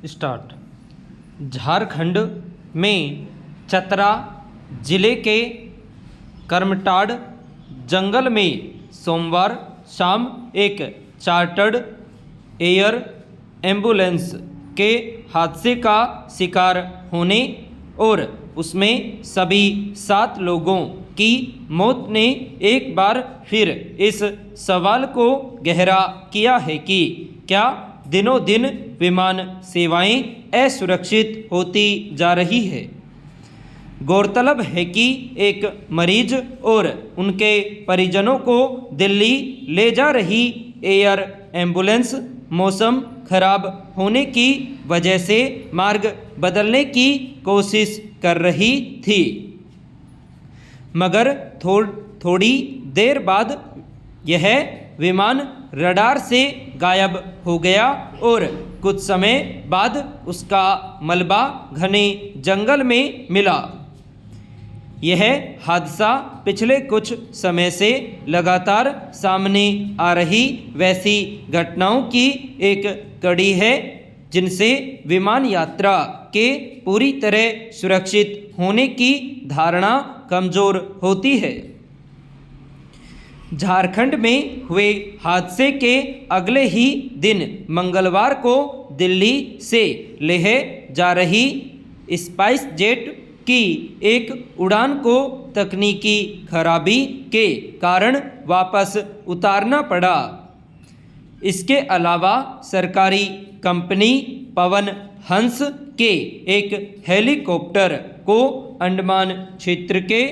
Start. Jharkhand में चतरा जिले के करमटाड़ जंगल में सोमवार शाम एक चार्टर्ड एयर एम्बुलेंस के हादसे का शिकार होने और उसमें सभी 7 लोगों की मौत ने एक बार फिर इस सवाल को गहरा किया है कि क्या दिनों दिन विमान सेवाएं असुरक्षित होती जा रही है। गौरतलब है कि एक मरीज और उनके परिजनों को दिल्ली ले जा रही एयर एम्बुलेंस मौसम खराब होने की वजह से मार्ग बदलने की कोशिश कर रही थी, मगर थोड़ी देर बाद यह विमान रडार से गायब हो गया और कुछ समय बाद उसका मलबा घने जंगल में मिला। यह हादसा पिछले कुछ समय से लगातार सामने आ रही वैसी घटनाओं की एक कड़ी है जिनसे विमान यात्रा के पूरी तरह सुरक्षित होने की धारणा कमज़ोर होती है। झारखंड में हुए हादसे के अगले ही दिन मंगलवार को दिल्ली से लेह जा रही स्पाइस जेट की एक उड़ान को तकनीकी खराबी के कारण वापस उतारना पड़ा। इसके अलावा सरकारी कंपनी पवन हंस के एक हेलीकॉप्टर को अंडमान क्षेत्र के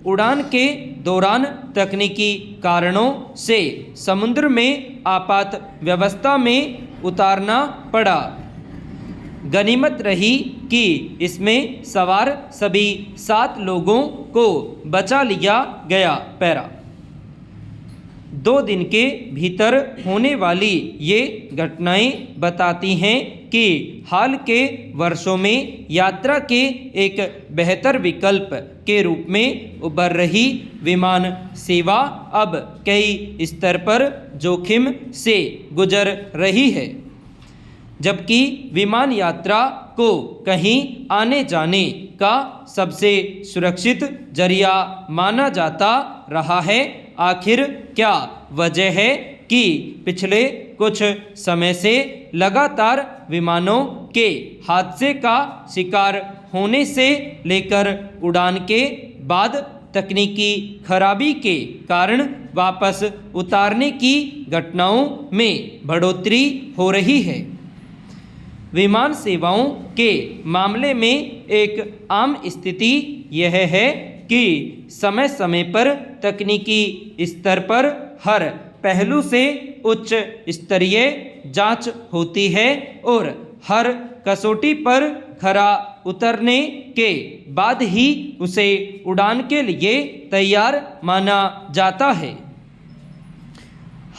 उड़ान के दौरान तकनीकी कारणों से समुद्र में आपात व्यवस्था में उतारना पड़ा। गनीमत रही कि इसमें सवार सभी 7 लोगों को बचा लिया गया। पैरा 2 दिन के भीतर होने वाली ये घटनाएं बताती हैं कि हाल के वर्षों में यात्रा के एक बेहतर विकल्प के रूप में उभर रही विमान सेवा अब कई स्तर पर जोखिम से गुजर रही है। जबकि विमान यात्रा को कहीं आने जाने का सबसे सुरक्षित जरिया माना जाता रहा है, आखिर क्या वजह है कि पिछले कुछ समय से लगातार विमानों के हादसे का शिकार होने से लेकर उड़ान के बाद तकनीकी खराबी के कारण वापस उतारने की घटनाओं में बढ़ोतरी हो रही है। विमान सेवाओं के मामले में एक आम स्थिति यह है कि समय समय पर तकनीकी स्तर पर हर पहलू से उच्च स्तरीय जांच होती है और हर कसौटी पर खरा उतरने के बाद ही उसे उड़ान के लिए तैयार माना जाता है।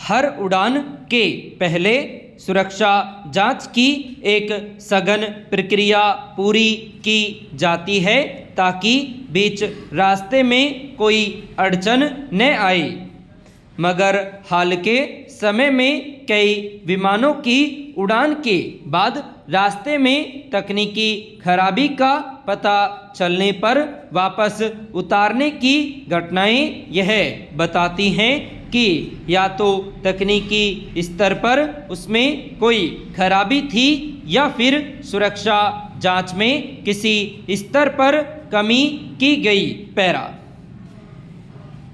हर उड़ान के पहले सुरक्षा जांच की एक सघन प्रक्रिया पूरी की जाती है ताकि बीच रास्ते में कोई अड़चन न आए, मगर हाल के समय में कई विमानों की उड़ान के बाद रास्ते में तकनीकी खराबी का पता चलने पर वापस उतारने की घटनाएं यह बताती हैं कि या तो तकनीकी स्तर पर उसमें कोई खराबी थी या फिर सुरक्षा जांच में किसी स्तर पर कमी की गई। पैरा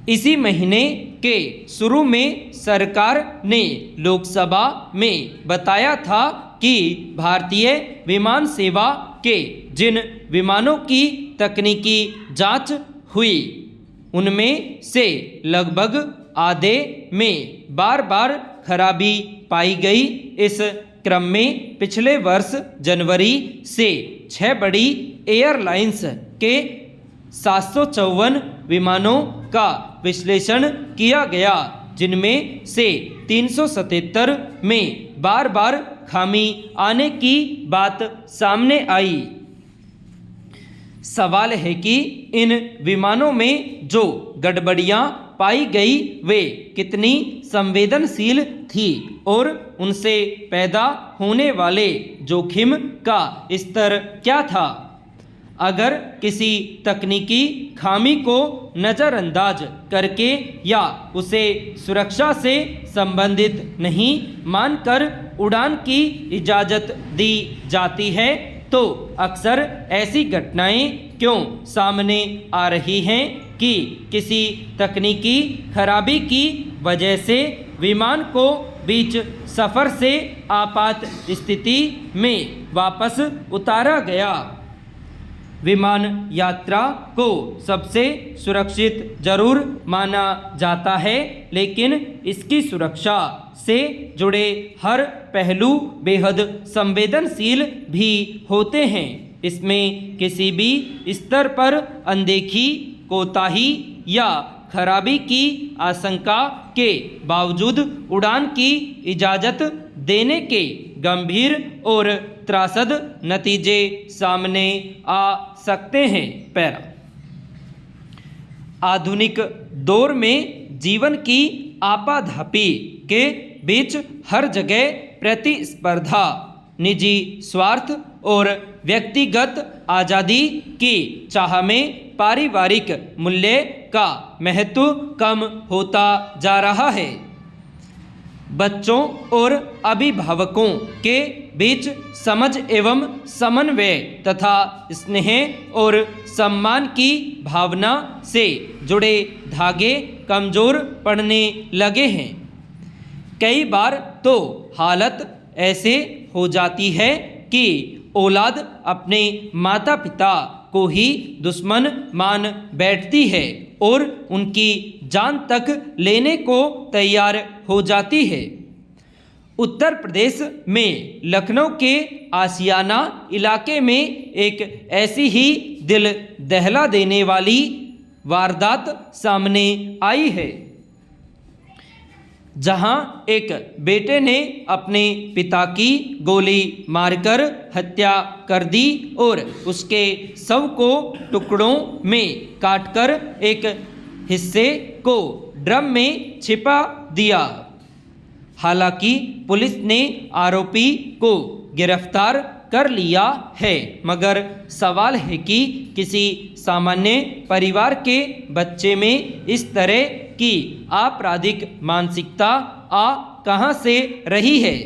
इसी महीने के शुरू में सरकार ने लोकसभा में बताया था कि भारतीय विमान सेवा के जिन विमानों की तकनीकी जांच हुई उनमें से लगभग आधे में बार बार खराबी पाई गई। इस क्रम में पिछले वर्ष जनवरी से 6 बड़ी एयरलाइंस के 754 विमानों का विश्लेषण किया गया, जिनमें से 377 में बार बार खामी आने की बात सामने आई। सवाल है कि इन विमानों में जो गड़बड़ियां पाई गई वे कितनी संवेदनशील थी और उनसे पैदा होने वाले जोखिम का स्तर क्या था। अगर किसी तकनीकी खामी को नज़रअंदाज करके या उसे सुरक्षा से संबंधित नहीं मानकर उड़ान की इजाज़त दी जाती है तो अक्सर ऐसी घटनाएं क्यों सामने आ रही हैं कि किसी तकनीकी खराबी की वजह से विमान को बीच सफ़र से आपात स्थिति में वापस उतारा गया। विमान यात्रा को सबसे सुरक्षित जरूर माना जाता है, लेकिन इसकी सुरक्षा से जुड़े हर पहलू बेहद संवेदनशील भी होते हैं। इसमें किसी भी स्तर पर अनदेखी, कोताही या खराबी की आशंका के बावजूद उड़ान की इजाज़त देने के गंभीर और त्रासद नतीजे सामने आ सकते हैं। पैरा आधुनिक दौर में जीवन की आपाधापी के बीच हर जगह प्रतिस्पर्धा, निजी स्वार्थ और व्यक्तिगत आज़ादी की चाह में पारिवारिक मूल्य का महत्व कम होता जा रहा है। बच्चों और अभिभावकों के बीच समझ एवं समन्वय तथा स्नेह और सम्मान की भावना से जुड़े धागे कमज़ोर पड़ने लगे हैं। कई बार तो हालत ऐसे हो जाती है कि औलाद अपने माता पिता को ही दुश्मन मान बैठती है और उनकी जान तक लेने को तैयार हो जाती है। उत्तर प्रदेश में लखनऊ के आशियाना इलाके में एक ऐसी ही दिल दहला देने वाली वारदात सामने आई है, जहां एक बेटे ने अपने पिता की गोली मारकर हत्या कर दी और उसके शव को टुकड़ों में काटकर एक हिस्से को ड्रम में छिपा दिया। हालांकि पुलिस ने आरोपी को गिरफ्तार कर लिया है, मगर सवाल है कि किसी सामान्य परिवार के बच्चे में इस तरह की आपराधिक मानसिकता आ कहां से रही है।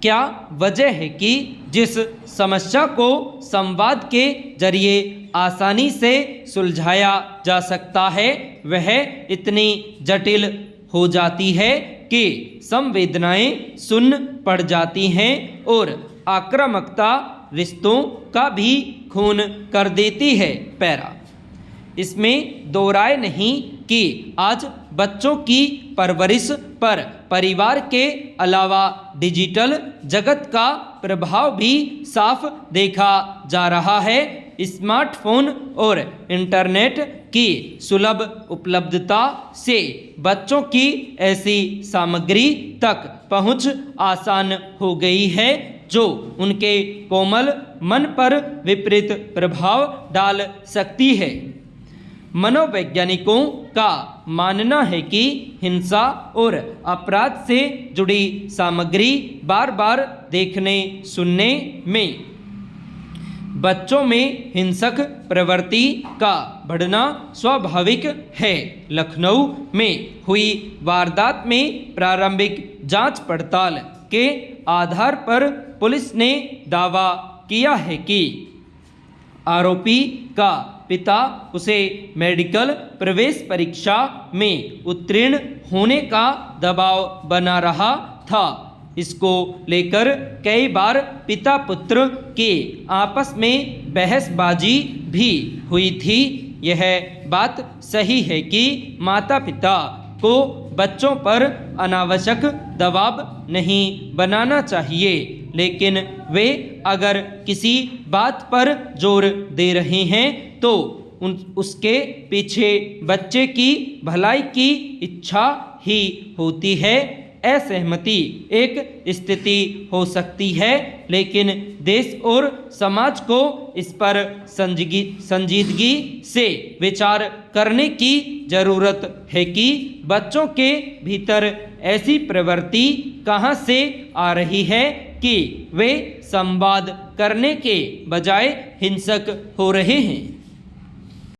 क्या वजह है कि जिस समस्या को संवाद के जरिए आसानी से सुलझाया जा सकता है वह इतनी जटिल हो जाती है कि संवेदनाएं सुन्न पड़ जाती हैं और आक्रामकता रिश्तों का भी खून कर देती है। पैरा इसमें दो राय नहीं कि आज बच्चों की परवरिश पर परिवार के अलावा डिजिटल जगत का प्रभाव भी साफ देखा जा रहा है। स्मार्टफोन और इंटरनेट की सुलभ उपलब्धता से बच्चों की ऐसी सामग्री तक पहुंच आसान हो गई है जो उनके कोमल मन पर विपरीत प्रभाव डाल सकती है। मनोवैज्ञानिकों का मानना है कि हिंसा और अपराध से जुड़ी सामग्री बार बार देखने सुनने में बच्चों में हिंसक प्रवृत्ति का बढ़ना स्वाभाविक है। लखनऊ में हुई वारदात में प्रारंभिक जांच पड़ताल के आधार पर पुलिस ने दावा किया है कि आरोपी का पिता उसे मेडिकल प्रवेश परीक्षा में उत्तीर्ण होने का दबाव बना रहा था। इसको लेकर कई बार पिता पुत्र के आपस में बहसबाजी भी हुई थी। यह बात सही है कि माता पिता को बच्चों पर अनावश्यक दबाव नहीं बनाना चाहिए, लेकिन वे अगर किसी बात पर जोर दे रहे हैं तो उसके पीछे बच्चे की भलाई की इच्छा ही होती है। असहमति एक स्थिति हो सकती है, लेकिन देश और समाज को इस पर संजीदगी से विचार करने की ज़रूरत है कि बच्चों के भीतर ऐसी प्रवृत्ति कहाँ से आ रही है कि वे संवाद करने के बजाय हिंसक हो रहे हैं।